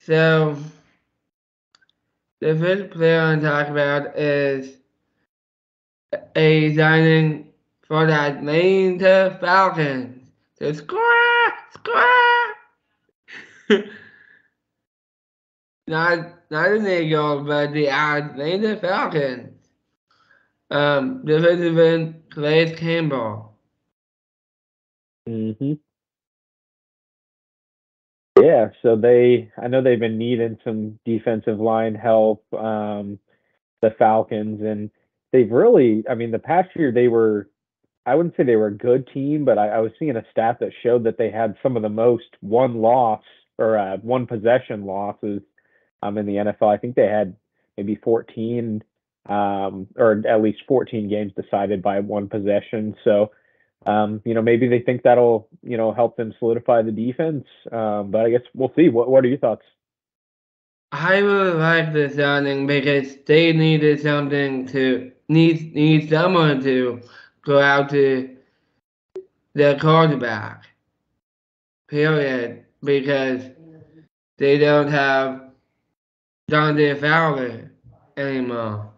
So the first player I want to talk about is a signing for the Atlanta Falcons. So squawk. Not an Eagle, but the Atlanta Falcons. Defensive end Calais Campbell. hmm Yeah, so I know they've been needing some defensive line help, the Falcons, and they've really, I mean, the past year I wouldn't say they were a good team, but I was seeing a stat that showed that they had some of the most one loss or one possession losses in the NFL. I think they had maybe 14 or at least 14 games decided by one possession. So maybe they think that'll, help them solidify the defense. But I guess we'll see. What are your thoughts? I really like this signing because they needed something to need someone to go out to the quarterback. Period. Because they don't have Dante Fowler anymore.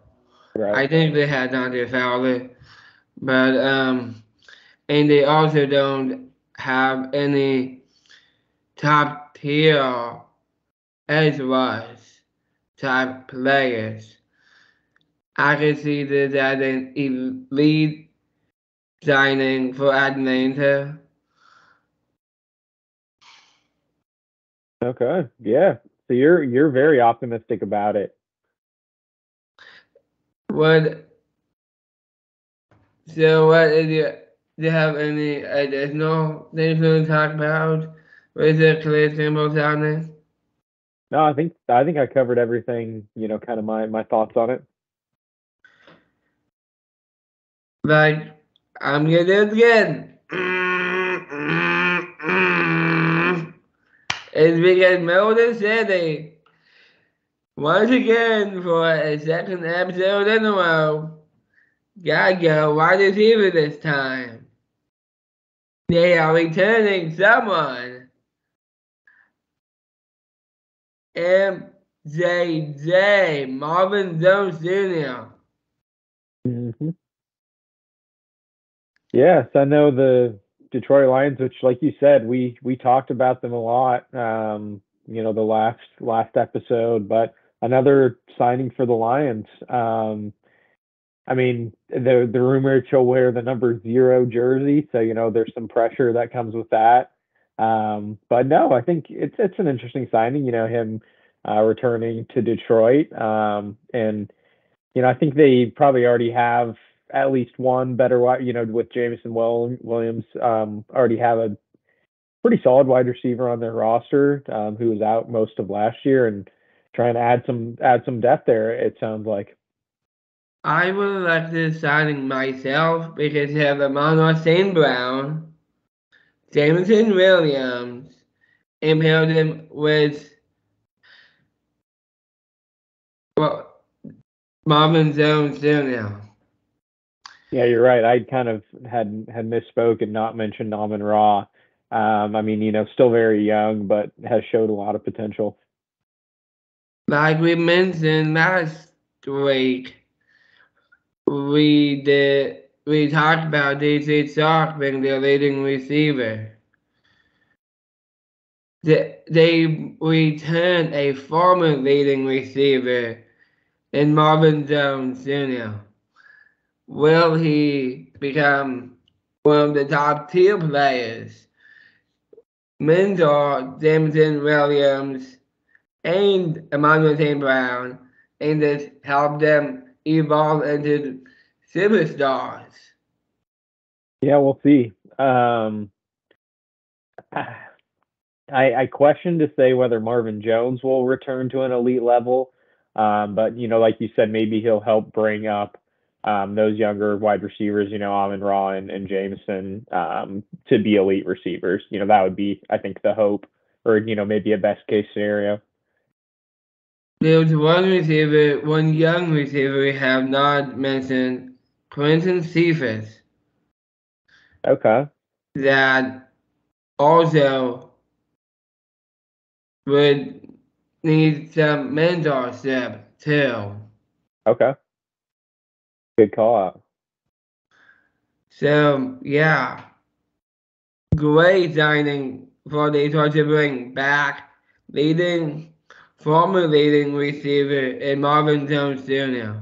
Right. I think they had Dante Fowler, but and they also don't have any top tier edge rush type players. I can see this as an elite signing for Atlanta. Okay. Yeah. So you're very optimistic about it. What what is your do you have any additional things to talk about with the Calais Campbell signing? No, I think I covered everything, kind of my thoughts on it. Like I'm gonna do it again. It's because Motor City once again for a second episode in a row. Gotta go wide receiver this time. They are returning someone. MJJ, Marvin Jones Jr. hmm Yes, I know the Detroit Lions, which, like you said, we talked about them a lot. The last episode, but another signing for the Lions. I mean, the rumor is he'll wear the number 0 jersey, so there's some pressure that comes with that. But no, I think it's an interesting signing. Him returning to Detroit, and I think they probably already have at least one better wide, with Jameson Williams, already have a pretty solid wide receiver on their roster, who was out most of last year and trying to add some depth there, it sounds like. I would like this signing myself because you have Amon St. Brown, Jameson Williams, and paired him with well, Marvin Jones Jr. Yeah, you're right. I kind of had misspoke and not mentioned Amon Ra. I mean, still very young, but has showed a lot of potential. Like we mentioned last week, we talked about DJ Chark being their leading receiver. They returned a former leading receiver in Marvin Jones Jr. Will he become one of the top tier players? Mentor Jameson Williams and Emmanuel St. Brown and just help them evolve into superstars. Yeah, we'll see. I question to say whether Marvin Jones will return to an elite level. But like you said, maybe he'll help bring up those younger wide receivers, Amon Ra and Jameson, to be elite receivers. That would be, I think, the hope, or maybe a best case scenario. There's one young receiver we have not mentioned, Quentin Cephas, Okay. that also would needs some mentorship too. Okay. Good call out. So yeah, great signing for Detroit to bring back former leading receiver in Marvin Jones Jr.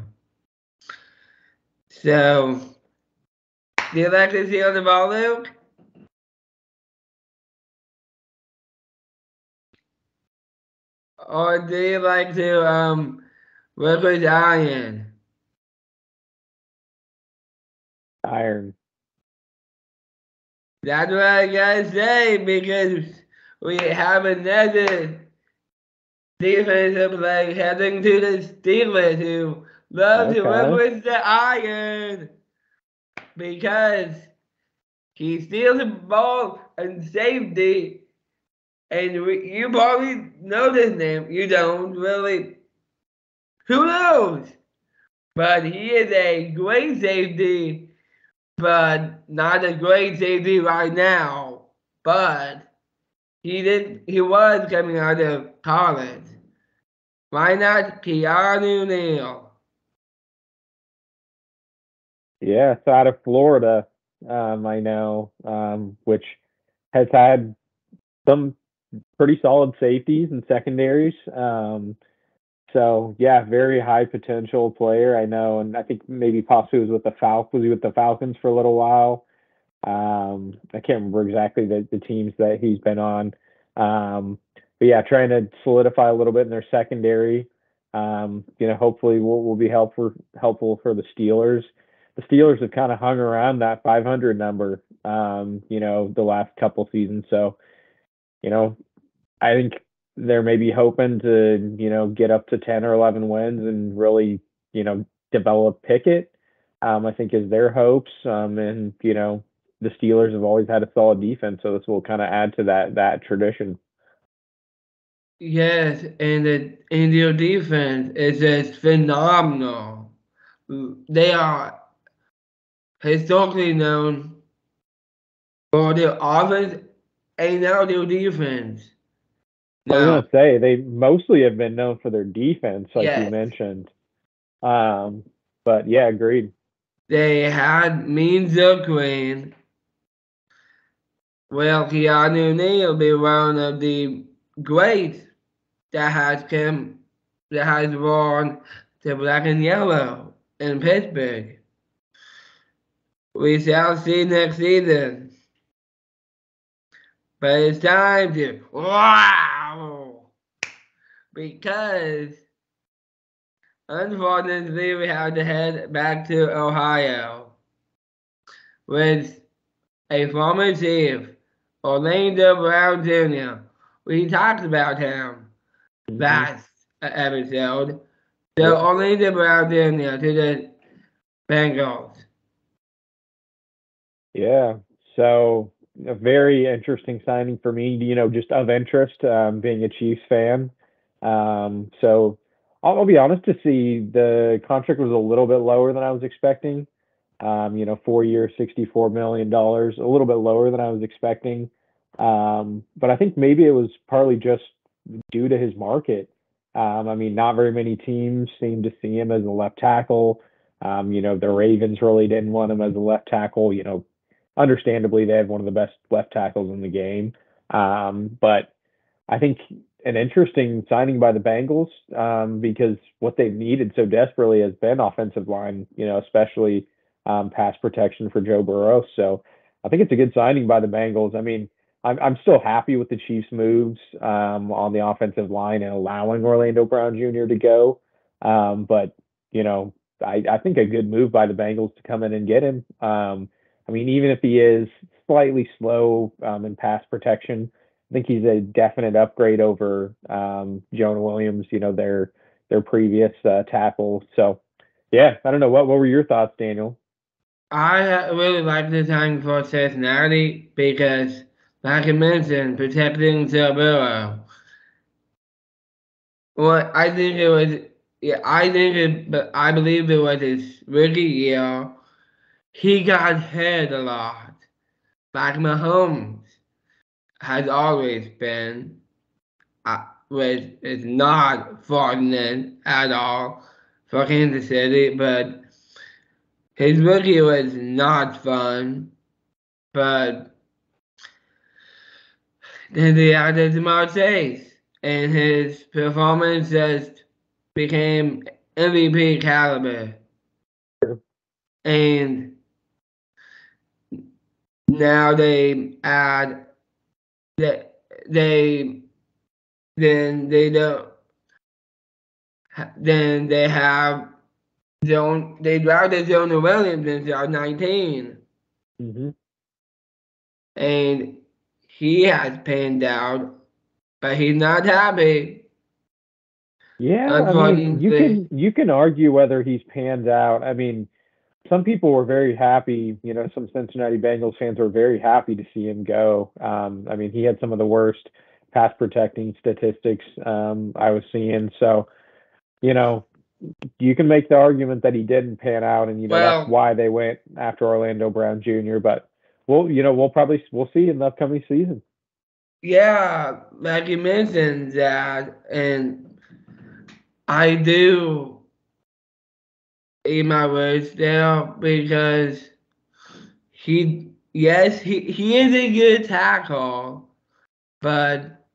So, do you like to see on the ball, Luke? Or do you like to work with iron? Iron. That's what I gotta say because we have another defensive player heading to the Steelers who loves to work Okay. with the iron because he steals the ball and safety. And you probably know this name. You don't really. Who knows? But he is a great safety, but not a great safety right now. But he was coming out of college. Why not Keanu Neal? Yeah, it's out of Florida. I know, which has had some pretty solid safeties and secondaries. So yeah, very high potential player. I know, and I think maybe possibly was with the Was he with the Falcons for a little while? I can't remember exactly the teams that he's been on. But yeah, trying to solidify a little bit in their secondary. Hopefully will be helpful for the Steelers. The Steelers have kind of hung around that 500 number, the last couple seasons. So, you know, I think they're maybe hoping to, get up to 10 or 11 wins and really, develop Pickett. I think is their hopes. And, the Steelers have always had a solid defense, so this will kind of add to that tradition. Yes, and the Indio defense is just phenomenal. They are historically known for their offense and now their defense. I was Now, gonna say they mostly have been known for their defense, like you yes, mentioned. Um, but yeah, agreed. they had Means of Queen. Well, Keanu Neal be one of the greats that has come, that has worn the black and yellow in Pittsburgh. We shall see next season. But it's time to wow because unfortunately we have to head back to Ohio with a former chief, Orlando Brown Jr. We talked about him Hmm. last episode. So Yep. Orlando Brown Jr. to the Bengals. Yeah. So a very interesting signing for me, just of interest, being a Chiefs fan. So I'll be honest to see the contract was a little bit lower than I was expecting. 4 years, $64 million, a little bit lower than I was expecting. But I think maybe it was partly just due to his market. I mean, not very many teams seem to see him as a left tackle. The Ravens really didn't want him as a left tackle. Understandably, they have one of the best left tackles in the game. But I think an interesting signing by the Bengals, because what they've needed so desperately has been offensive line, especially pass protection for Joe Burrow. So I think it's a good signing by the Bengals. I mean, I'm still happy with the Chiefs' moves on the offensive line and allowing Orlando Brown Jr. to go. But you know, I think a good move by the Bengals to come in and get him. I mean, even if he is slightly slow in pass protection, I think he's a definite upgrade over Jonah Williams. Their previous tackle. So yeah, I don't know. What were your thoughts, Daniel? I really like the signing for Cincinnati because, like I mentioned, protecting Joe Burrow. Well, I think it was, yeah, but I believe it was his rookie year. He got hit a lot, like Mahomes has always been. which is not fortunate at all for Kansas City, but his rookie was not fun. But then they added Jamar Chase, and his performance just became MVP caliber. And now they add that they then they don't then they have they drafted Jonah Williams in 2019. Mm-hmm. And he has panned out, but he's not happy. Yeah, I mean, Unfortunately, you can argue whether he's panned out. I mean, some people were very happy. You know, some Cincinnati Bengals fans were very happy to see him go. I mean, he had some of the worst pass protecting statistics I was seeing. So, you know, you can make the argument that he didn't pan out, and that's well, why they went after Orlando Brown Jr. But we'll see in the upcoming season. yeah, like you mentioned that, and I do eat my words there because he is a good tackle, but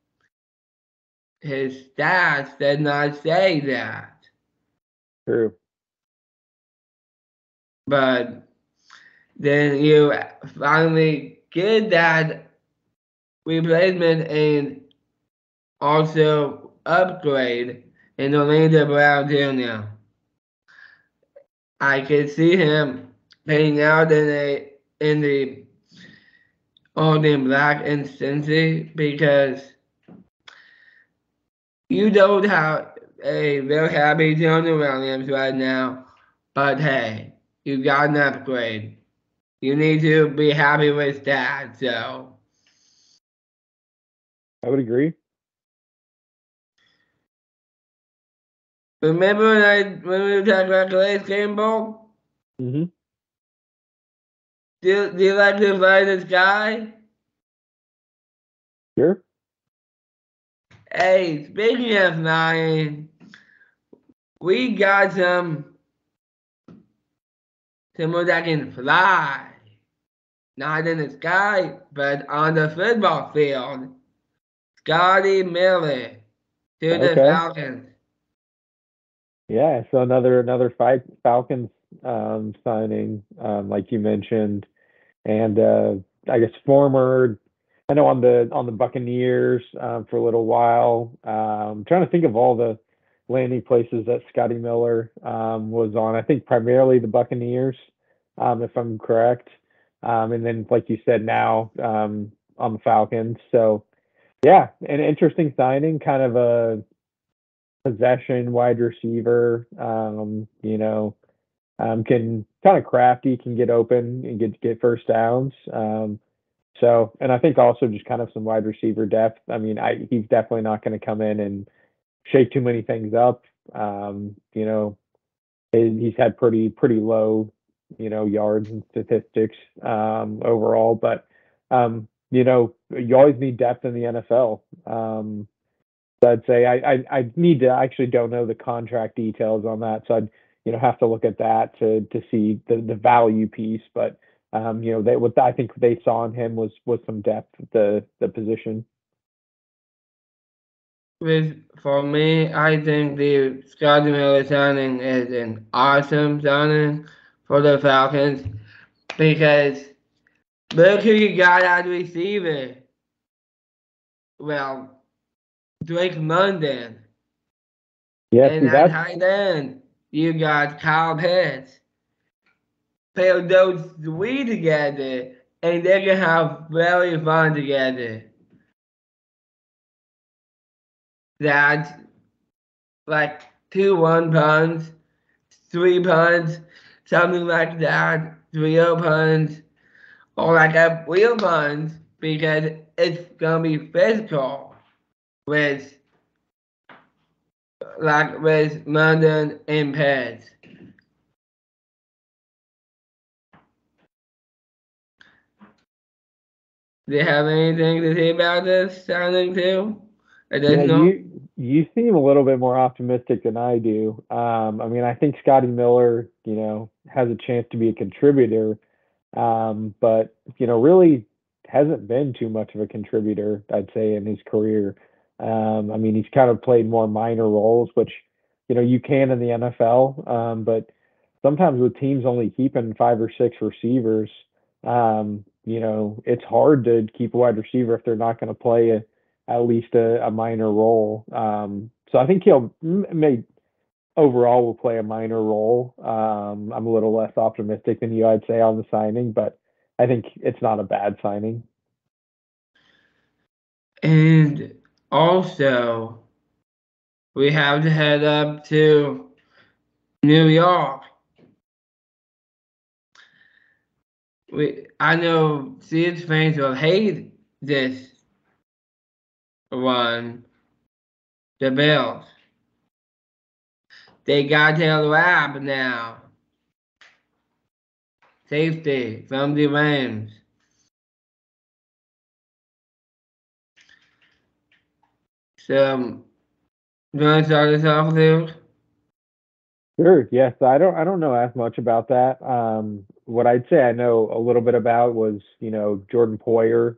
his stats did not say that. True. But then you finally get that replacement and also upgrade in Orlando Brown Jr. I could see him playing out in the all in black instancy because you don't have a very happy Jonah Williams right now, but hey, you got an upgrade. You need to be happy with that. So I would agree. remember when we were talking about Calais Campbell? Mm-hmm. Do you like to fly the sky? Sure. Hey, speaking of flying, we got someone that can fly. Not in the sky, but on the football field. Scotty Miller to the Okay. Falcons. Yeah. So another fight Falcons signing, like you mentioned, and I guess former. I know on the Buccaneers for a little while. Trying to think of all the landing places that Scotty Miller was on. I think primarily the Buccaneers, if I'm correct. And then, like you said, now on the Falcons. So yeah, an interesting signing, kind of a possession wide receiver. Can kind of crafty, can get open and get first downs. So, and I think also just kind of some wide receiver depth. I mean, he's definitely not going to come in and shake too many things up. He's had pretty low, yards and statistics overall, but you always need depth in the NFL. So I'd say I need to, I actually don't know the contract details on that, so I'd have to look at that to see the value piece. But what I think they saw in him was some depth at the position. For me, I think the Scotty Miller signing is an awesome signing for the Falcons because look who you got at receiver. Well, Drake London. Yeah, And see at that's tight end, you got Kyle Pitts. Pair those three together, and they can have very fun together. That's like 2-1 punts, 3 punts, something like that, 3-0 punts, or like a wheel punch because it's gonna be physical with with London and Pitts. Do you have anything to say about this sounding too? yeah Additional? you seem a little bit more optimistic than I do. I mean, I think Scotty Miller, has a chance to be a contributor, but really hasn't been too much of a contributor, I'd say, in his career. I mean, he's kind of played more minor roles, which you can in the NFL, but sometimes with teams only keeping five or six receivers, it's hard to keep a wide receiver if they're not going to play at least a minor role. So I think he'll may overall will play a minor role. I'm a little less optimistic than you, I'd say, on the signing, but I think it's not a bad signing. And also, we have to head up to New York. I know Seeds fans will hate this one, the Bills. They got their lab now. Safety from the Rams. So, you want to start us off, Luke? Sure. Yes, I don't know as much about that. What I'd say I know a little bit about was, Jordan Poyer,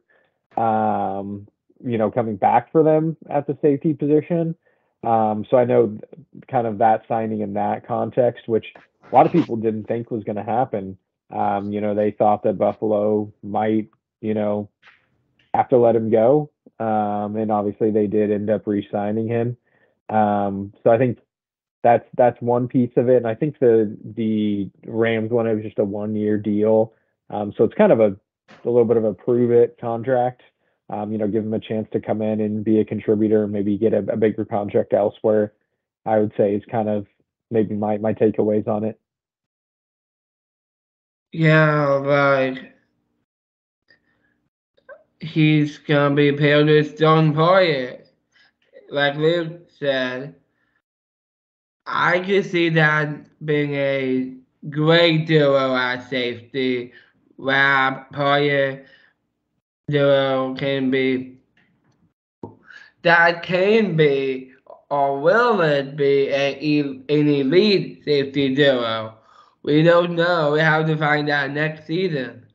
coming back for them at the safety position. So I know kind of that signing in that context, which a lot of people didn't think was going to happen. They thought that Buffalo might, you know, have to let him go. And obviously they did end up re-signing him. So I think that's one piece of it. And I think the Rams one, it was just a 1 year deal. So it's kind of a little bit of a prove it contract. Give him a chance to come in and be a contributor, maybe get a bigger contract elsewhere. I would say is kind of maybe my takeaways on it. Yeah, like he's gonna be paired with Stone Poyer. Like Luke said, I can see that being a great duo at safety. Lab Poyer duo that can be or will it be an elite safety duo? We don't know. We have to find out next season.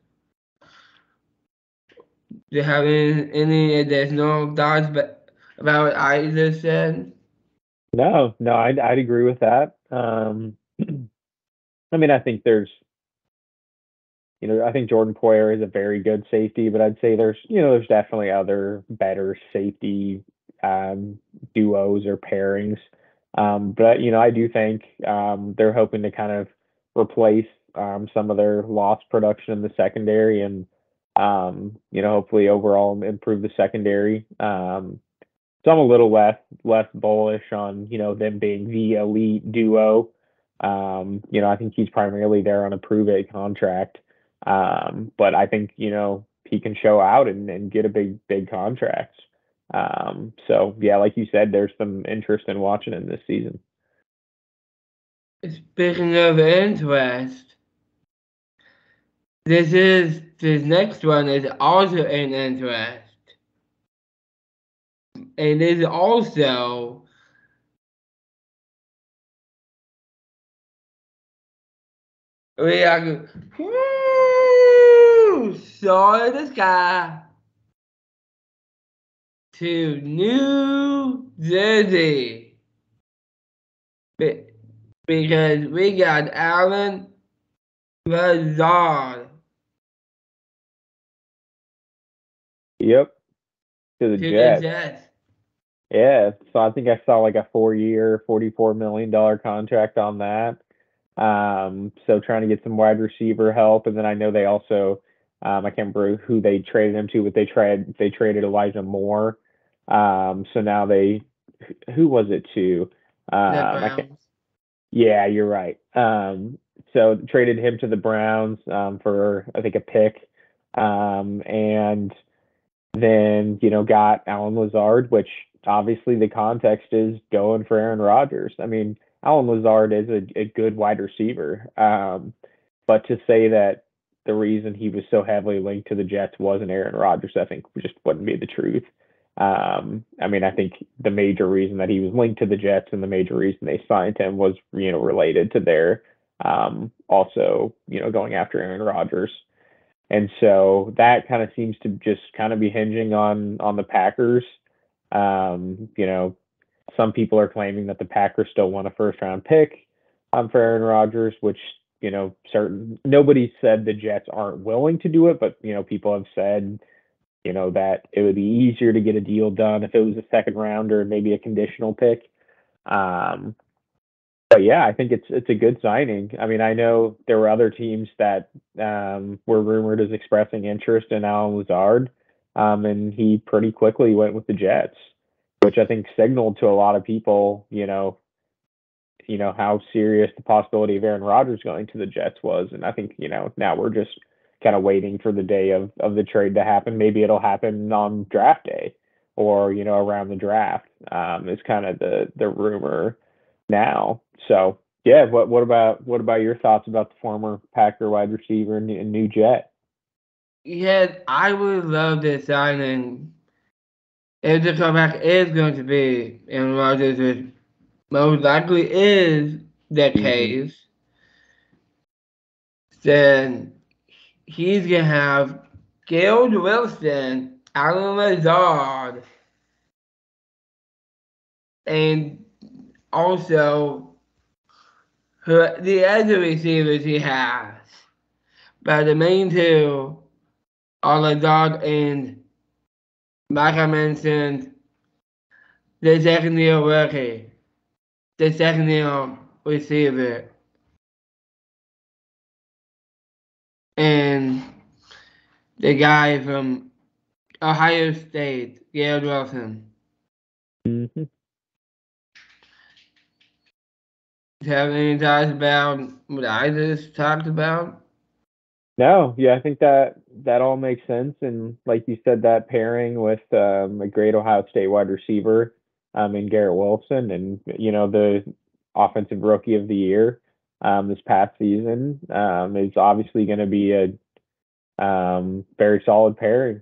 Do you have any additional thoughts about what I just said? No, I'd agree with that. I mean, I think I think Jordan Poyer is a very good safety, but I'd say there's definitely other better safety um, duos or pairings. But I do think they're hoping to kind of replace some of their lost production in the secondary and hopefully overall improve the secondary. So I'm a little less bullish on them being the elite duo. I think he's primarily there on a prove it contract. But I think he can show out and get a big contract. So yeah, like you said, there's some interest in watching him this season. Speaking of interest, this next one is also an interest. And is also we are soar the sky to New Jersey because we got Allen Lazard Yep, to the to the Jets. Jets. Yeah, so I think I saw like a 4 year, $44 million contract on that. So trying to get some wide receiver help, and then I know they also, I can't remember who they traded him to, but they traded Elijah Moore. So now who was it to? The I can't. Browns. Yeah, you're right. So traded him to the Browns for I think a pick, and then got Alan Lazard, which obviously the context is going for Aaron Rodgers. I mean, Alan Lazard is a good wide receiver, but to say that the reason he was so heavily linked to the Jets wasn't Aaron Rodgers, I think just wouldn't be the truth. I mean, I think the major reason that he was linked to the Jets and the major reason they signed him was, related to their also, going after Aaron Rodgers. And so that kind of seems to just kind of be hinging on the Packers. Some people are claiming that the Packers still want a first round pick for Aaron Rodgers, which certain nobody said the Jets aren't willing to do it, but people have said that it would be easier to get a deal done if it was a second rounder, maybe a conditional pick. Um, but yeah, I think it's a good signing. I mean, I know there were other teams that were rumored as expressing interest in Alan Lazard, and he pretty quickly went with the Jets, which I think signaled to a lot of people, how serious the possibility of Aaron Rodgers going to the Jets was. And I think, now we're just kind of waiting for the day of the trade to happen. Maybe it'll happen on draft day or, around the draft, is kind of the rumor now. So yeah, what about your thoughts about the former Packer wide receiver and new Jet? Yeah, I would love this signing. If the comeback is going to be Aaron Rodgers, which most likely is the Mm-hmm. case, then he's gonna have Garrett Wilson, Alan Lazard, and also the other receivers he has. But the main two are Lazard and, like I mentioned, the second year rookie, the second year receiver, and the guy from Ohio State, Garrett Wilson. Mm-hmm. Do you have any thoughts about what I just talked about? No, yeah, I think that all makes sense. And like you said, that pairing with a great Ohio State wide receiver, in Garrett Wilson, and the offensive rookie of the year this past season, is obviously going to be a very solid pairing.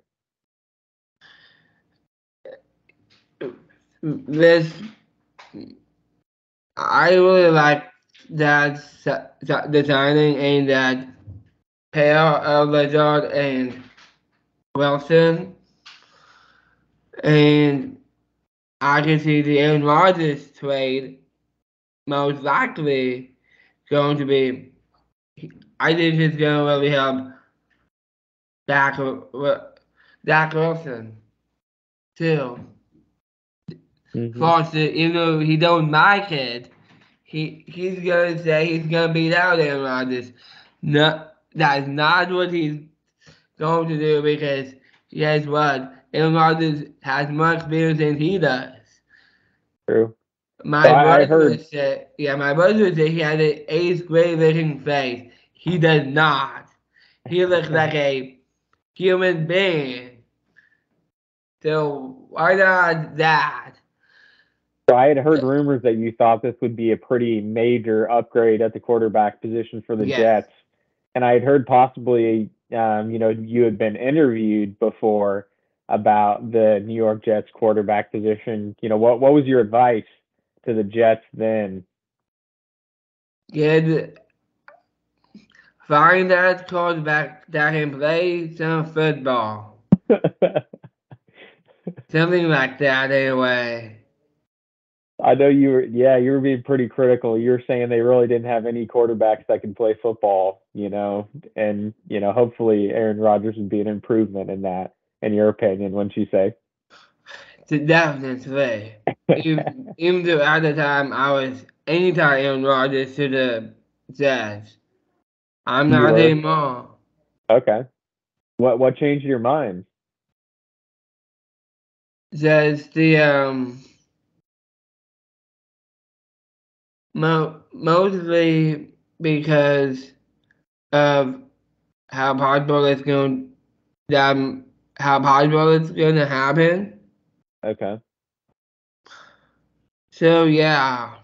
This I really like that designing and that pair of Lazard and Wilson, and I can see the Aaron Rodgers trade most likely going to be. I think it's going to really help Dak, Dak Wilson too. Hmm. Plus, even though he don't like it, he's gonna say he's gonna beat out Aaron Rodgers. No, that's not what he's going to do because guess what? Aaron Rodgers has more experience than he does. True. So My I brother heard. would say, yeah, my brother would say he had an eighth grade looking face. He does not. He looks like a human being. So why not that? So I had heard rumors that you thought this would be a pretty major upgrade at the quarterback position for the Yes. Jets, and I had heard possibly, you had been interviewed before about the New York Jets quarterback position. What was your advice to the Jets then? Get find that quarterback that can play some football. Something like that anyway. I know you were being pretty critical. You were saying they really didn't have any quarterbacks that could play football, and hopefully Aaron Rodgers would be an improvement in that, in your opinion, wouldn't you say? Definitely. Even though at the time I was anytime Aaron Rodgers to the Jazz. I'm You not were? anymore. Okay. What changed your mind? Just the mostly because of how possible it's going um how possible it's gonna happen. Okay. So yeah.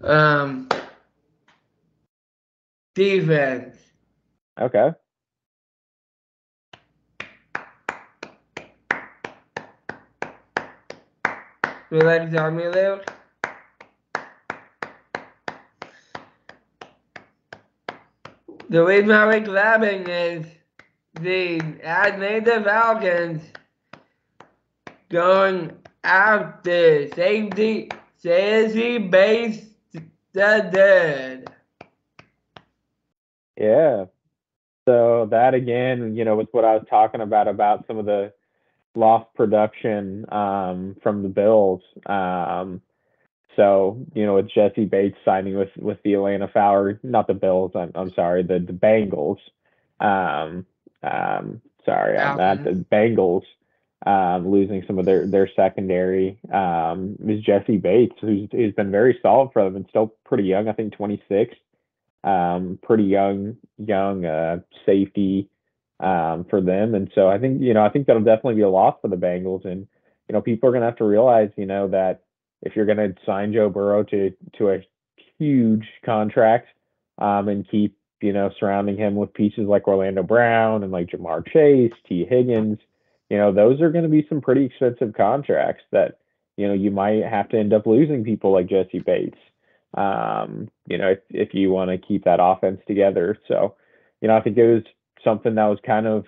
Um defense. Okay. Relax on me, Luke. The reason I like laughing is the Atlanta Falcons going after safety base the dead. Yeah. So that again, was what I was talking about some of the lost production from the Bills. So, with Jesse Bates signing with the Atlanta Falcons, not the Bills, I'm sorry, the Bengals. Sorry on that. The Falcons. Bengals losing some of their secondary is Jesse Bates, who's been very solid for them and still pretty young. I think 26. Pretty young safety for them, and so I think that'll definitely be a loss for the Bengals, and people are gonna have to realize that if you're gonna sign Joe Burrow to a huge contract, and keep surrounding him with pieces like Orlando Brown and like Jamar Chase, T Higgins, those are going to be some pretty expensive contracts that you might have to end up losing people like Jesse Bates, if you want to keep that offense together. So, I think it was something that was kind of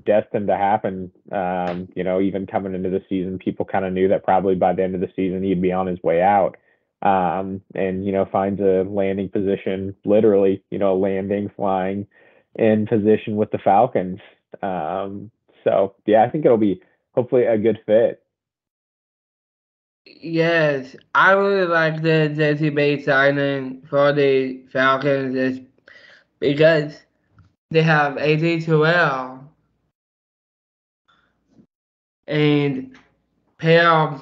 destined to happen. Even coming into the season, people kind of knew that probably by the end of the season he'd be on his way out. And finds a landing position, literally, landing, flying in position with the Falcons. So yeah, I think it'll be hopefully a good fit. Yes, I really like the Jesse Bates signing for the Falcons because they have AJ Terrell and pair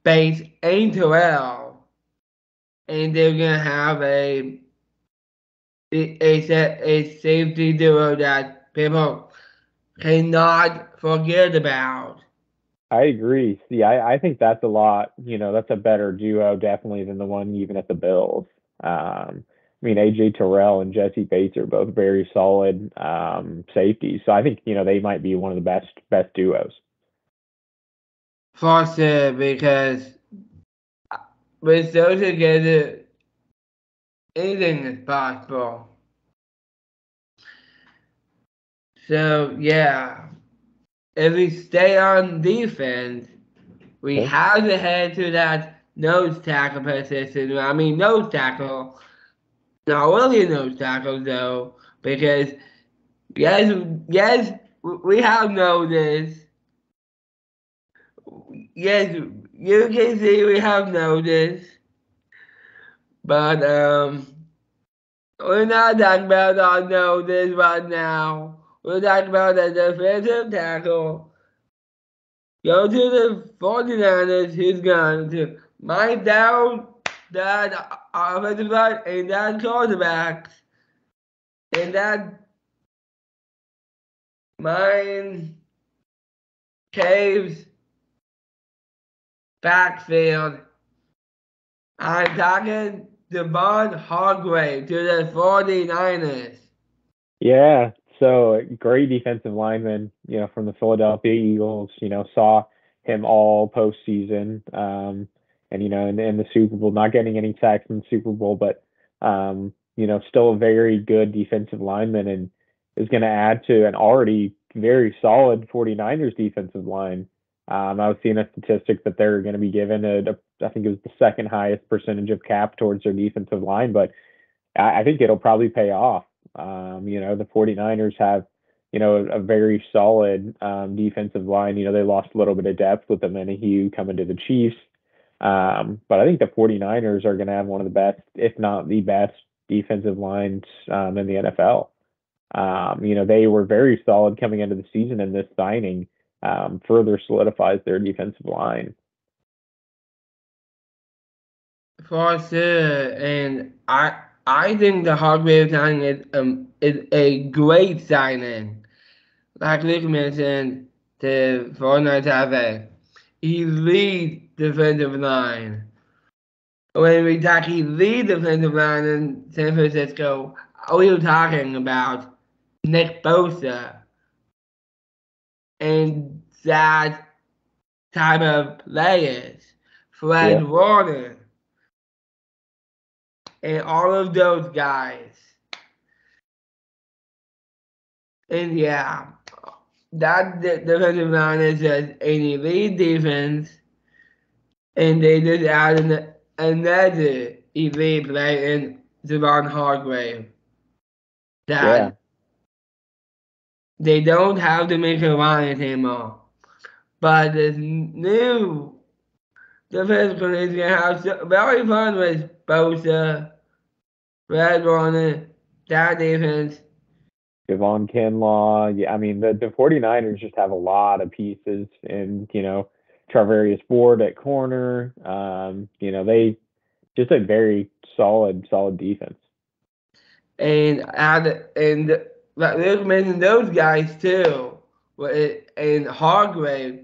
Bates and Terrell, and they're gonna have a safety duo that people cannot forget about. I agree. See, I think that's a lot, that's a better duo definitely than the one even at the Bills. AJ Terrell and Jesse Bates are both very solid safeties. So I think, they might be one of the best duos. For sure, because with those together, anything is possible. So yeah, if we stay on defense, we Okay. have to head to that nose tackle position. I mean, nose tackle, not really a nose tackle though, because yes, we have noticed. Yes, you can see we have noticed, but we're not talking about our notice right now. We're talking about the defensive tackle. Go to the 49ers, who's going to mind down that offensive line and that quarterbacks and that mind caves backfield. I'm talking Devon Hargrave to the 49ers. Yeah. So great defensive lineman, from the Philadelphia Eagles, saw him all postseason. And in the Super Bowl, not getting any sacks in the Super Bowl, but still a very good defensive lineman and is going to add to an already very solid 49ers defensive line. I was seeing a statistic that they're going to be given I think it was the second highest percentage of cap towards their defensive line, but I think it'll probably pay off. The 49ers have, a very solid defensive line. They lost a little bit of depth with the Menahue coming to the Chiefs. But I think the 49ers are going to have one of the best, if not the best, defensive lines in the NFL. They were very solid coming into the season, and this signing further solidifies their defensive line. For sure, and I think the Hargrave signing is a great signing. Like Luke mentioned, the 49ers have a elite defensive line. When we talk elite defensive line in San Francisco, we were talking about Nick Bosa and that type of players. Fred Yeah. Warner and all of those guys. And yeah, that defensive line is just an elite defense, and they just added another elite player in Javon Hargrave. Yeah. That they don't have to make Lions anymore. But this new defense is gonna have very fun with Bosa, Red Warner, that defense. Javon Kinlaw. Yeah, I mean, the 49ers just have a lot of pieces, and, Travarius Ward at corner. They just a very solid defense. And like Luke mentioned those guys too. And Hargrave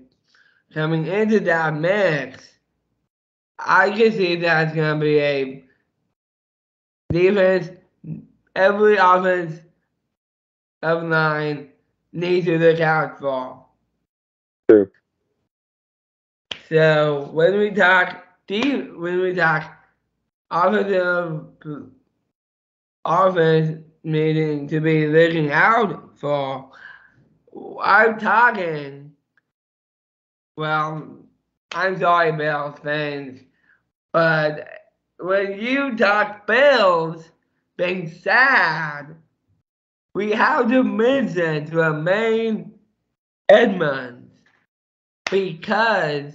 coming into that mix, I can see that's gonna be a defense. Every offense of line needs to look out for. True. So when we talk offensive offense needing to be looking out for, I'm talking. Well, I'm sorry, Bills fans, but when you talk Bills being sad, we have to mention Tremaine Edmonds because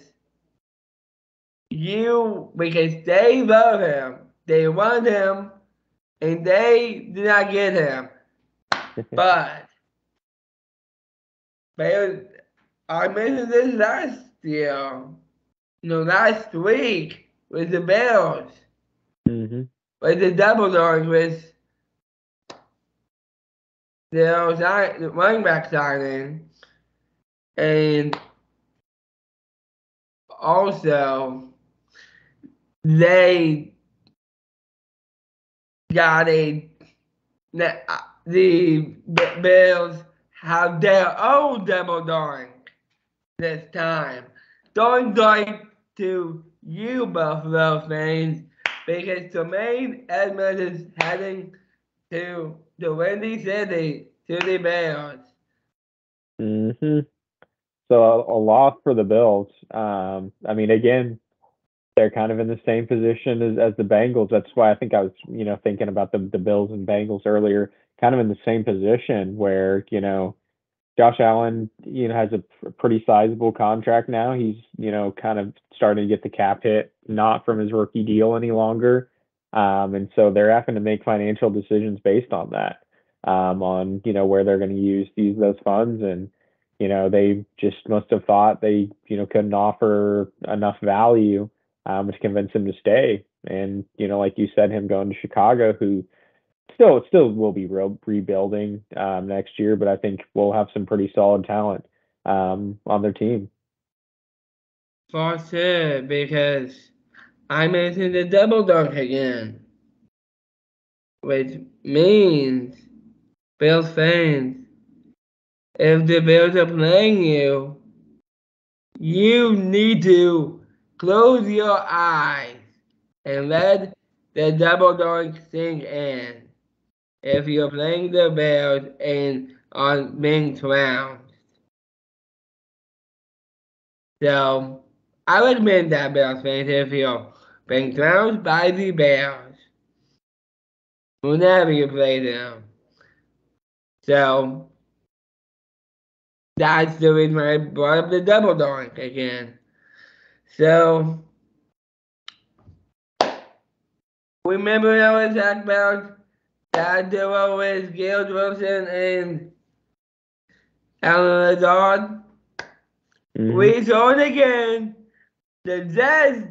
they love him, they want him, and they did not get him. But I mentioned this last week with the Bills, hmm with the double doors with the running back signing, and also they got the Bills have their own double doink this time. Don't like to you, Buffalo fans, because Tremaine Edmonds is heading to the Windy City to the Bears. hmm So a loss for the Bills. I mean, again, they're kind of in the same position as the Bengals. That's why I think I was, thinking about the Bills and Bengals earlier, kind of in the same position where, Josh Allen, has a pretty sizable contract now. He's, kind of starting to get the cap hit, not from his rookie deal any longer. And so they're having to make financial decisions based on that, on, where they're going to use those funds. And, they just must have thought they, couldn't offer enough value, to convince him to stay. And, like you said, him going to Chicago, who still will be rebuilding next year, but I think we'll have some pretty solid talent on their team. For sure, because I mentioned the double dunk again, which means Bills fans, if the Bills are playing you, you need to close your eyes and let the double dunk sink in. If you're playing the Bills and are being trounced. So I recommend that Bills fans if you're being trounced by the Bears whenever you play them. So that's the reason I brought up the double dunk again. So remember I was talking about that duo with Gail Wilson and Alan Lazard? hmm We saw it again. The Jets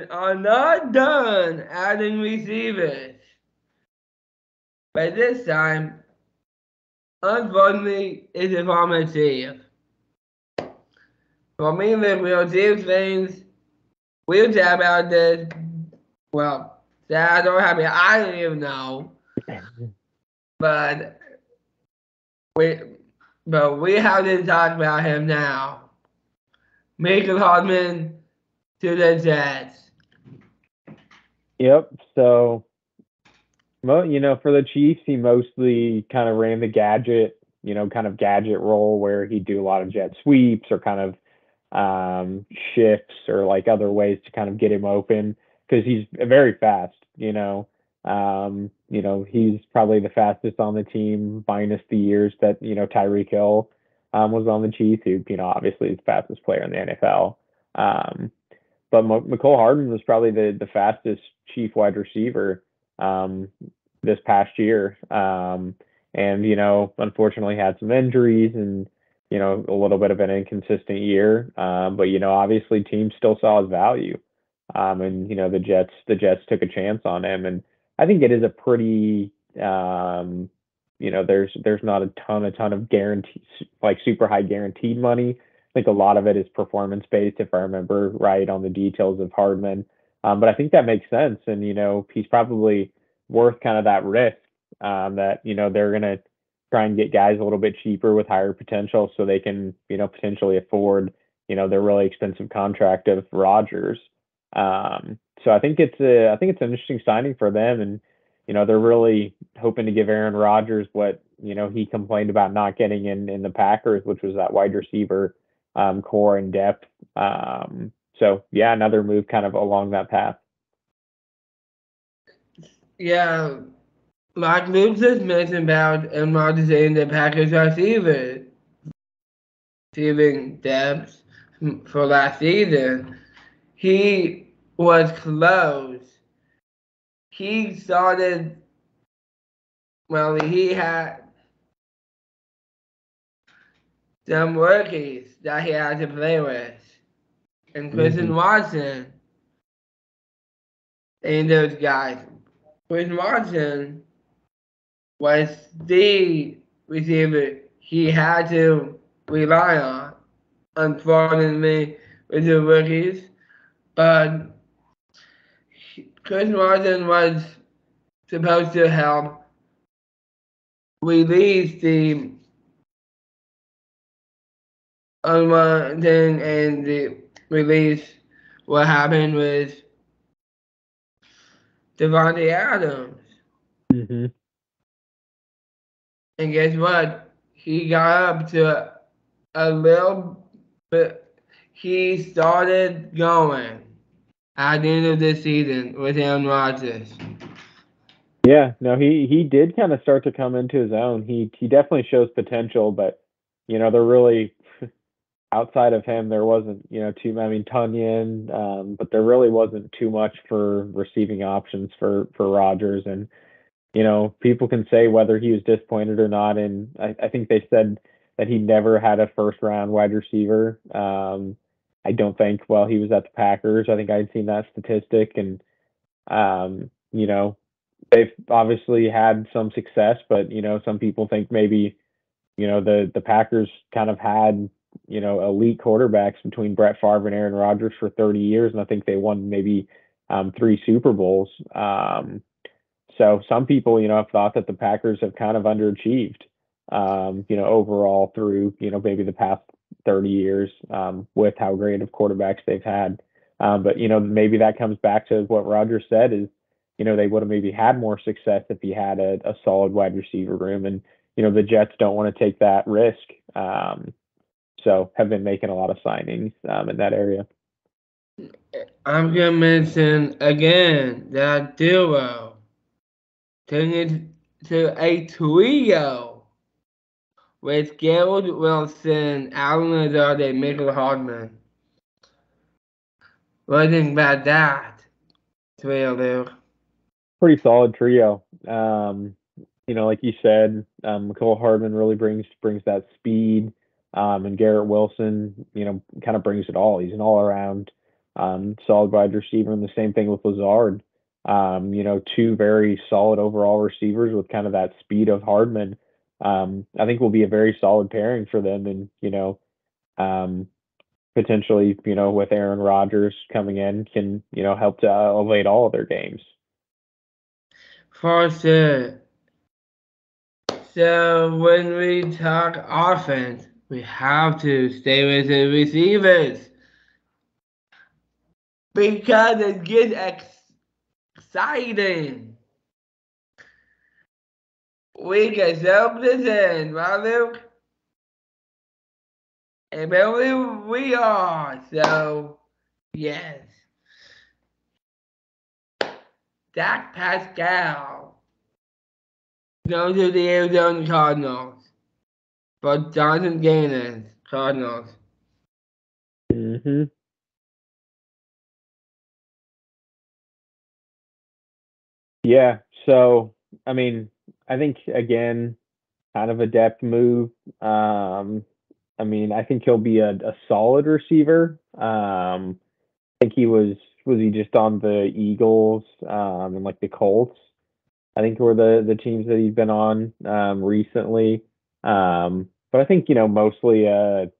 are not done adding receivers. But this time, unfortunately, it's a former Chief. For me, the real Chiefs fans, we'll chat about this. Well, sad or happy, I don't even know. But we, but we have to talk about him now. Michael Hardman to the Jets. Yep. So, for the Chiefs, he mostly kind of ran the gadget, kind of gadget role where he'd do a lot of jet sweeps or kind of shifts or like other ways to kind of get him open because he's very fast. He's probably the fastest on the team, minus the years that Tyreek Hill was on the Chiefs, who obviously is the fastest player in the NFL. But Mecole Hardman was probably the fastest Chief wide receiver this past year, and unfortunately had some injuries and a little bit of an inconsistent year. But obviously teams still saw his value. And the Jets took a chance on him, and I think it is a pretty there's not a ton of guaranteed like super high guaranteed money. I think a lot of it is performance based, if I remember right on the details of Hardman. But I think that makes sense, and he's probably worth kind of that risk that they're gonna try and get guys a little bit cheaper with higher potential, so they can potentially afford their really expensive contract of Rodgers. So I think it's an interesting signing for them, and they're really hoping to give Aaron Rodgers what he complained about not getting in the Packers, which was that wide receiver core and depth. So yeah, another move kind of along that path. Yeah, like Luke just mentioned about Aaron Rodgers in the Packers receiving depth for last season. He was close. He started, well, he had some rookies that he had to play with, and Hmm. Christian Watson and those guys. Christian Watson was the receiver he had to rely on, unfortunately, with the rookies. But Chris Martin was supposed to help release the unwanted and the release what happened with Devontae Adams. Hmm. And guess what? He got up to a little bit. He started going at the end of the season with Aaron Rodgers. Yeah, no, he did kind of start to come into his own. He definitely shows potential, but they're really outside of him, there wasn't, too. I mean, Tunyon, but there really wasn't too much for receiving options for Rodgers. And people can say whether he was disappointed or not. And I think they said that he never had a first round wide receiver. I don't think while he was at the Packers. I think I'd seen that statistic, and um, you know, they've obviously had some success, but some people think maybe the Packers kind of had elite quarterbacks between Brett Favre and Aaron Rodgers for 30 years, and I think they won maybe three Super Bowls. So some people have thought that the Packers have kind of underachieved, overall through maybe the past 30 years with how great of quarterbacks they've had. But maybe that comes back to what Roger said is they would have maybe had more success if he had a solid wide receiver room, and the Jets don't want to take that risk. So have been making a lot of signings in that area. I'm gonna mention again that duo turn it to a trio with Garrett Wilson, Alan Lazard, and Michael Hardman. What do you think about that trio, Luke? Pretty solid trio. Like you said, Mecole Hardman really brings that speed, and Garrett Wilson, kind of brings it all. He's an all around solid wide receiver, and the same thing with Lazard. Two very solid overall receivers with kind of that speed of Hardman. I think will be a very solid pairing for them, and um, potentially, with Aaron Rodgers coming in, can help to elevate all of their games. For sure. So when we talk offense, we have to stay with the receivers. because it gets exciting. We can jump this in, right, Luke? And maybe we are. So, yes. Dak Pascal goes to the Arizona Cardinals. But Jonathan Gannon, Cardinals. Mm-hmm. Yeah. So, I mean, I think again, kind of a depth move. I mean, I think he'll be a solid receiver. I think he was he just on the Eagles and like the Colts. I think were the teams that he's been on recently. But I think mostly a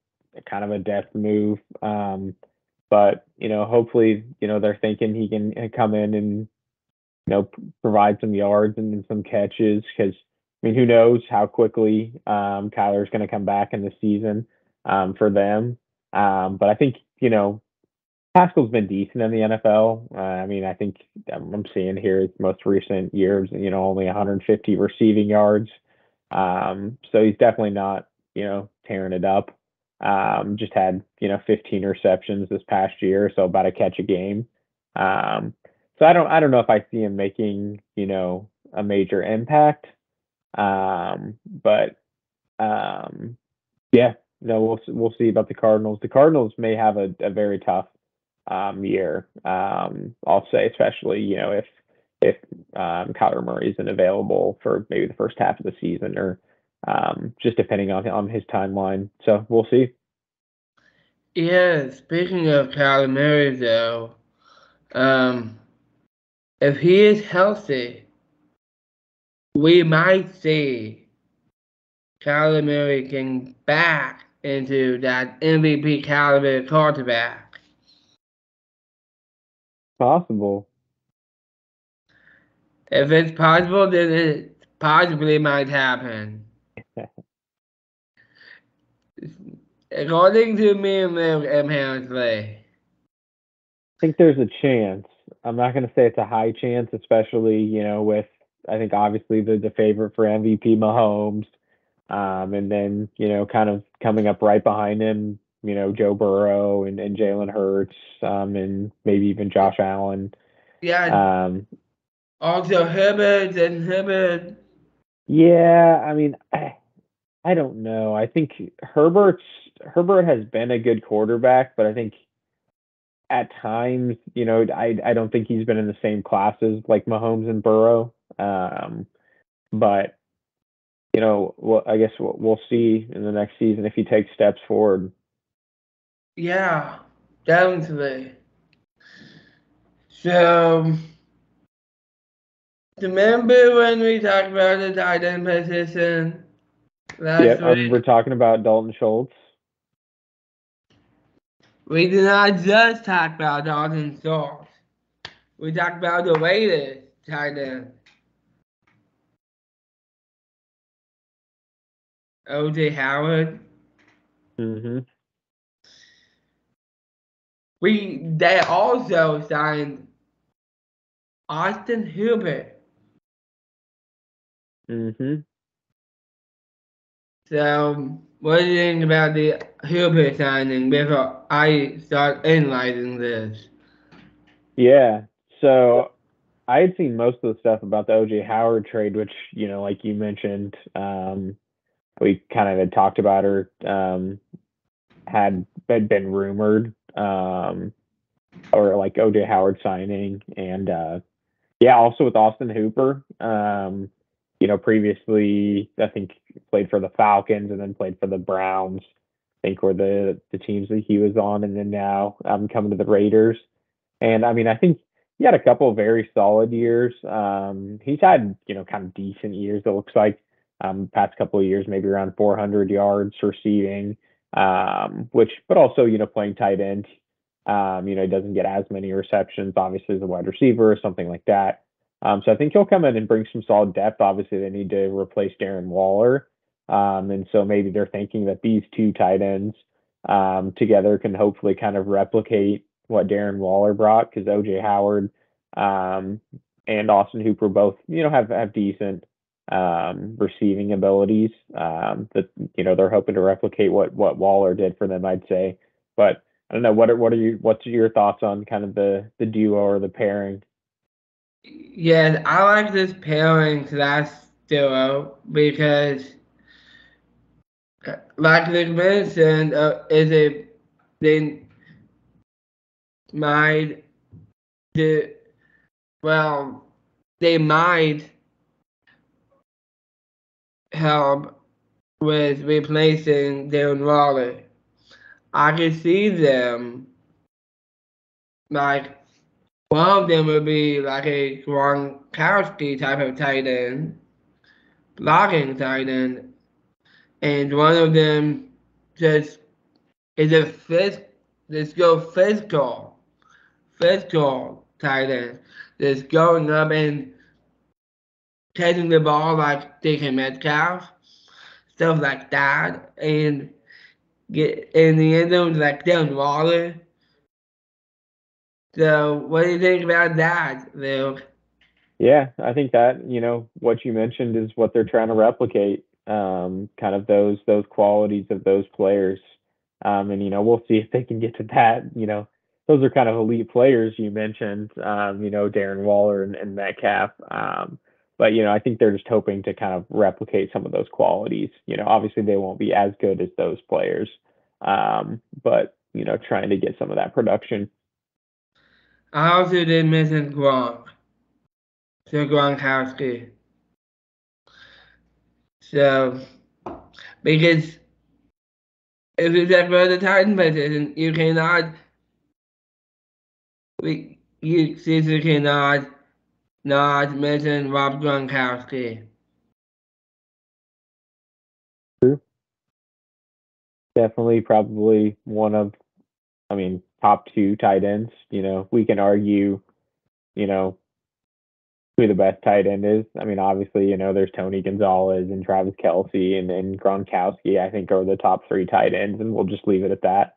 kind of a depth move. But hopefully they're thinking he can come in and provide some yards and some catches because I mean who knows how quickly Kyler's going to come back in the season for them. But I think Pascal's been decent in the NFL. I mean, I think I'm seeing here his most recent years, only 150 receiving yards. So he's definitely not, tearing it up. Just had, 15 receptions this past year, so about a catch a game. Um, so I don't know if I see him making, a major impact. But yeah, no, we'll see about the Cardinals. The Cardinals may have a very tough year. I'll say, especially if Kyler Murray isn't available for maybe the first half of the season, or just depending on his timeline. So we'll see. Yeah, speaking of Kyler Murray, though, um, if he is healthy, we might see Kyler Murray getting back into that MVP caliber quarterback. Possible. If it's possible, then it possibly might happen. I According to me and Luke, apparently. think there's a chance. I'm not going to say it's a high chance, especially with I think obviously the favorite for MVP Mahomes. And then, kind of coming up right behind him, Joe Burrow and Jalen Hurts, and maybe even Josh Allen. Yeah, Um, also Herbert. yeah, I mean, I don't know. I think Herbert has been a good quarterback, but I think at times, I don't think he's been in the same classes like Mahomes and Burrow. But well, I guess we'll see in the next season if he takes steps forward. Yeah, definitely. So, remember when we talked about the tight end position Yeah, last we're week? talking about Dalton Schultz. We did not just talk about Dalton Schultz. We talked about the latest tight end, OJ Howard. Hmm. They also signed Austin Hubert. Hmm. So, what do you think about the Hubert signing before I start analyzing this? Yeah. So I had seen most of the stuff about the OJ Howard trade, which, like you mentioned, we kind of had talked about her, had been rumored, or like OJ Howard signing. And yeah, also with Austin Hooper, previously, I think played for the Falcons and then played for the Browns, I think were the teams that he was on. And then now coming to the Raiders. And I mean, I think he had a couple of very solid years. He's had, kind of decent years, it looks like. Past couple of years, maybe around 400 yards receiving, but also, playing tight end. He doesn't get as many receptions, obviously, as a wide receiver or something like that. So I think he'll come in and bring some solid depth. Obviously, they need to replace Darren Waller. And so maybe they're thinking that these two tight ends together can hopefully kind of replicate what Darren Waller brought, because OJ Howard um, and Austin Hooper both, have decent receiving abilities that they're hoping to replicate what Waller did for them, I'd say. But I don't know, what's your thoughts on kind of the duo or the pairing? Yeah, I like this pairing slash duo because, like Nick mentioned, is a they might do well. They might help with replacing Darren Waller. I can see them like one of them would be like a Gronkowski type of tight end, blocking tight end, and one of them just is a let's go physical tight end, just going up and catching the ball like DK Metcalf, stuff like that, and get in the end zone like Darren Waller. So, what do you think about that, Luke? Yeah, I think that, what you mentioned is what they're trying to replicate, kind of those qualities of those players. And we'll see if they can get to that. Those are kind of elite players you mentioned, Darren Waller and Metcalf. But I think they're just hoping to kind of replicate some of those qualities. Obviously they won't be as good as those players. But trying to get some of that production. I also did mention Gronk, so Gronkowski. So, because if you talk about the Titan position, you cannot, you seriously cannot not mention Rob Gronkowski. Definitely probably one of, top two tight ends. We can argue, you know, who the best tight end is. Obviously, there's Tony Gonzalez and Travis Kelce and Gronkowski, I think, are the top three tight ends, and we'll just leave it at that.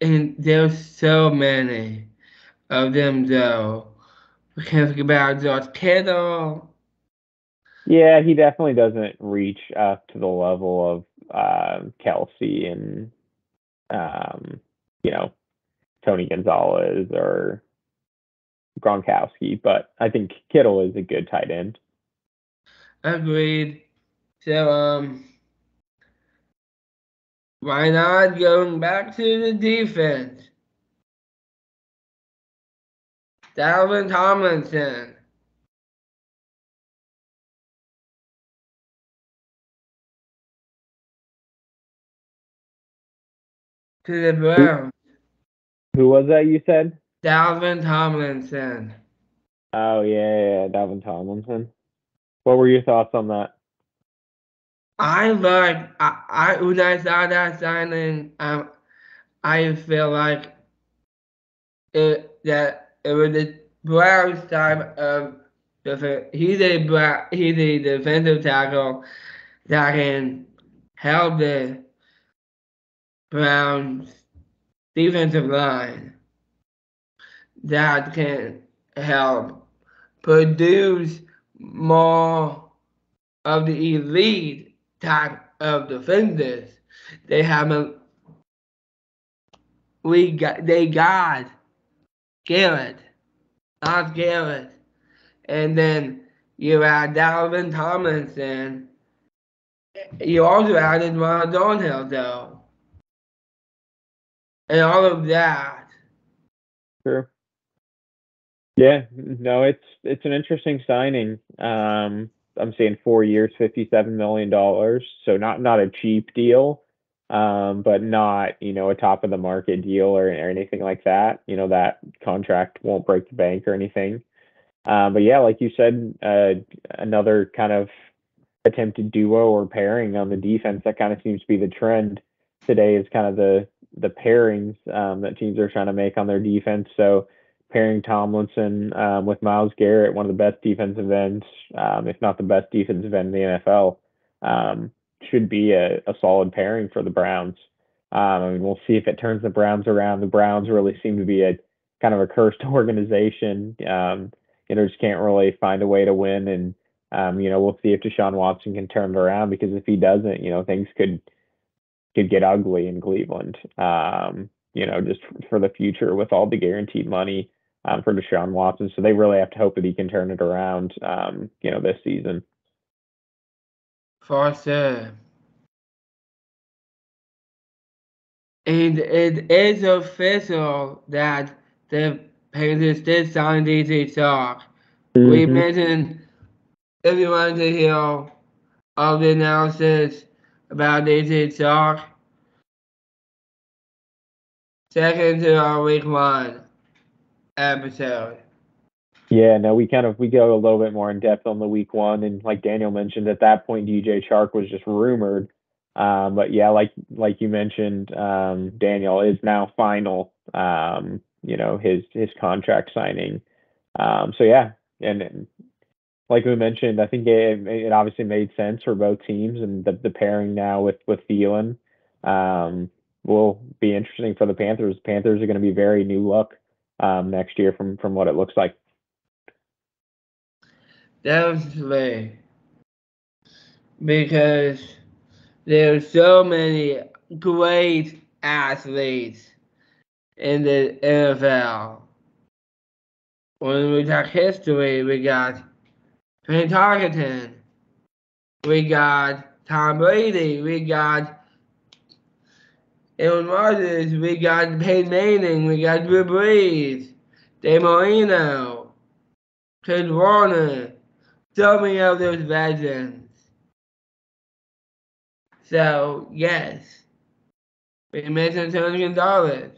And there's so many of them, though. We can't forget about George Kittle. Yeah, he definitely doesn't reach up to the level of Kelce and, um, you know, Tony Gonzalez or Gronkowski, but I think Kittle is a good tight end. Agreed. So, why not going back to the defense? Dalvin Tomlinson to the Who Browns. who was that you said? Dalvin Tomlinson. Oh yeah, Dalvin Tomlinson. What were your thoughts on that? I when I saw that signing, I feel like it was the Browns type of he's a defensive tackle that can help the Browns defensive line that can help produce more of the elite type of defenders. They haven't they got Garrett, not Garrett. And then you add Dalvin Tomlinson. You also added Ron Thornhill though. And all of that. Sure. Yeah, no, it's an interesting signing. I'm saying 4 years, $57 million, so not a cheap deal, but not a top of the market deal or anything like that. That contract won't break the bank or anything. But yeah, like you said, another kind of attempted duo or pairing on the defense. That kind of seems to be the trend today. Is kind of the pairings that teams are trying to make on their defense. So pairing Tomlinson with Myles Garrett, one of the best defensive ends, if not the best defensive end in the NFL, should be a solid pairing for the Browns. I mean, we'll see if it turns the Browns around. The Browns really seem to be a kind of a cursed organization. Just can't really find a way to win. And we'll see if Deshaun Watson can turn it around, because if he doesn't, things could get ugly in Cleveland. Just for the future with all the guaranteed money for Deshaun Watson. So they really have to hope that he can turn it around, this season. For sure. And it is official that the Panthers did sign DJ Chark. We mentioned, if you wanted to hear all the analysis about DJ Chark, check into our week 1 episode. Yeah, no, we go a little bit more in depth on the week 1, and like Daniel mentioned, at that point DJ Chark was just rumored. But yeah, like you mentioned, Daniel is now final. His contract signing. So yeah, and like we mentioned, I think it obviously made sense for both teams, and the pairing now with Thielen will be interesting for the Panthers. Panthers are going to be very new look next year from what it looks like. Definitely. Because there's so many great athletes in the NFL. When we talk history, we got Trent Tarkenton, we got Tom Brady, we got Aaron Rodgers, we got Peyton Manning, we got Drew Brees, Dan Marino, Kurt Warner, so many of those legends. So, yes, we mentioned Tony Gonzalez.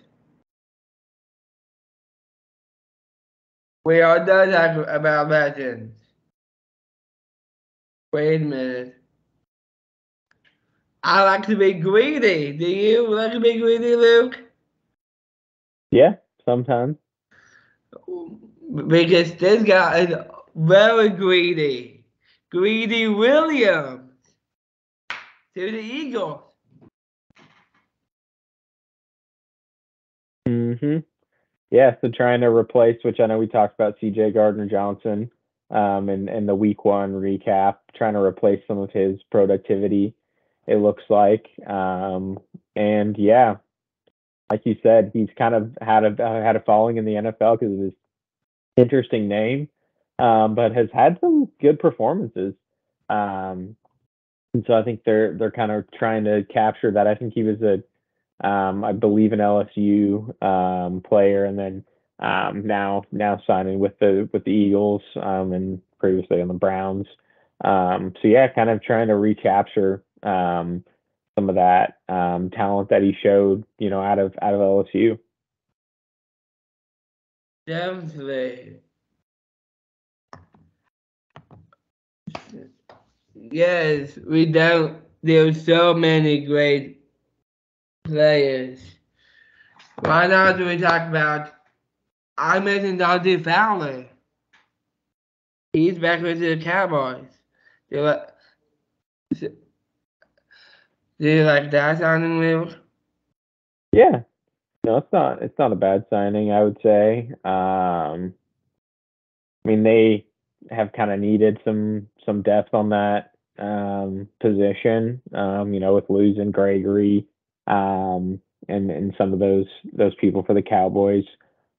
We all done talk about legends. Wait a minute. I like to be greedy. Do you like to be greedy, Luke? Yeah, sometimes. Because this guy is very greedy. Greedy Williams to the Eagles. Yeah, so trying to replace, which I know we talked about CJ Gardner-Johnson in the week 1 recap, trying to replace some of his productivity, it looks like. And yeah, like you said, he's kind of had a following in the NFL because of his interesting name, but has had some good performances. And so I think they're kind of trying to capture that. I think he was I believe an LSU player, and then now signing with the Eagles, and previously on the Browns. So yeah, kind of trying to recapture some of that talent that he showed, out of LSU. Definitely. Yes, we don't. There's so many great players. Why not do we talk about? I mentioned Dante Fowler. He's back with the Cowboys. Do you like, do you like that sounding, Luke? Yeah, no, it's not a bad signing, I would say. I mean, they have kind of needed some depth on that position. With losing Gregory, and some of those people for the Cowboys,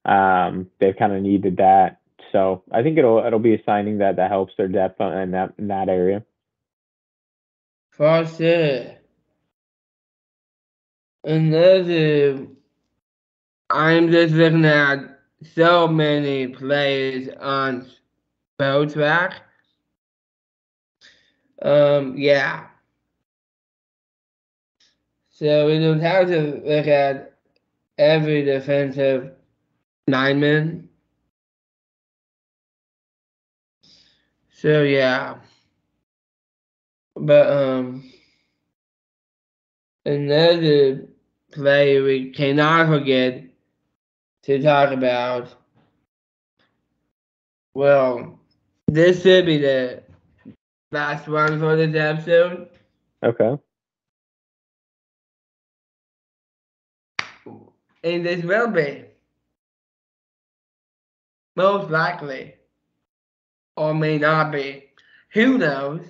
they've kind of needed that. So I think it'll be a signing that helps their depth in that area. For sure. Another, I'm just looking at so many players on Spotrac. Yeah. So we don't have to look at every defensive lineman. So yeah. But another player we cannot forget to talk about. Well, this should be the last one for this episode. Okay. and this will be. Most likely. Or may not be. Who knows?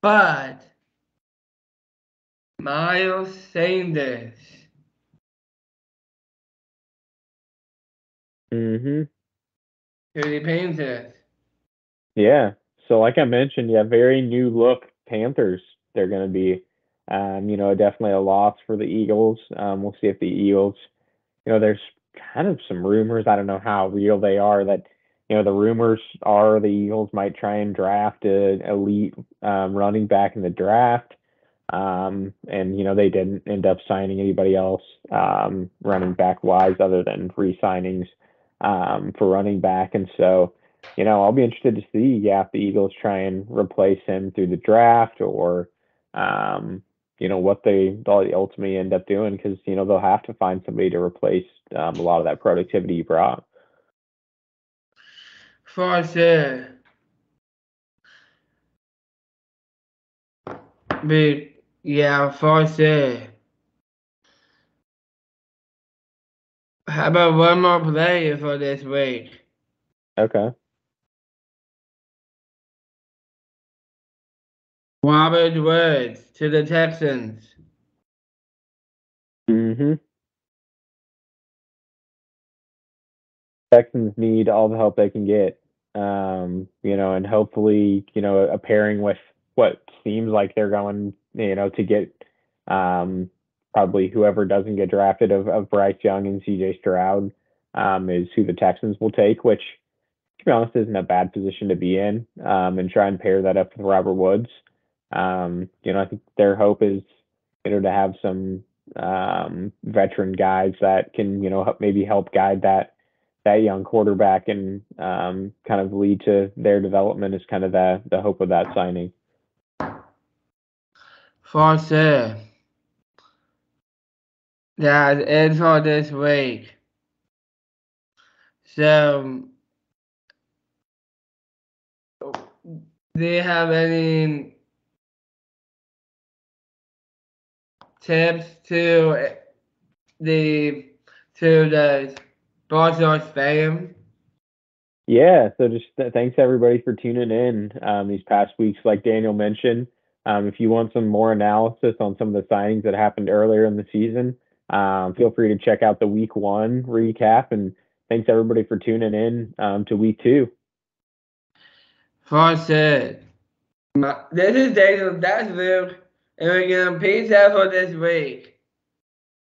But Miles Sanders. Mm-hmm. To the Panthers. Yeah. So like I mentioned, yeah, very new look Panthers they're gonna be. Definitely a loss for the Eagles. We'll see if the Eagles, there's kind of some rumors, I don't know how real they are, that, the rumors are the Eagles might try and draft an elite running back in the draft. And they didn't end up signing anybody else running back wise other than re-signings for running back. And so, I'll be interested to see, if the Eagles try and replace him through the draft or, what they'll ultimately end up doing because, they'll have to find somebody to replace a lot of that productivity you brought. For sure. But yeah, for sure. How about one more player for this week? Okay. Robert Woods to the Texans. Mm-hmm. Texans need all the help they can get. And hopefully, a pairing with what seems like they're going, to get probably whoever doesn't get drafted of Bryce Young and CJ Stroud is who the Texans will take, which to be honest isn't a bad position to be in, and try and pair that up with Robert Woods. I think their hope is, to have some veteran guys that can, maybe help guide that young quarterback and kind of lead to their development is kind of the hope of that signing. For sure. That's it for this week. So, do you have any tips the to the Baltimore fans? Yeah, so just thanks everybody for tuning in these past weeks. Like Daniel mentioned, if you want some more analysis on some of the signings that happened earlier in the season, feel free to check out the week 1 recap. And thanks everybody for tuning in to week 2. For sure. This is Daniel, that's Luke, and we're going to peace out for this week.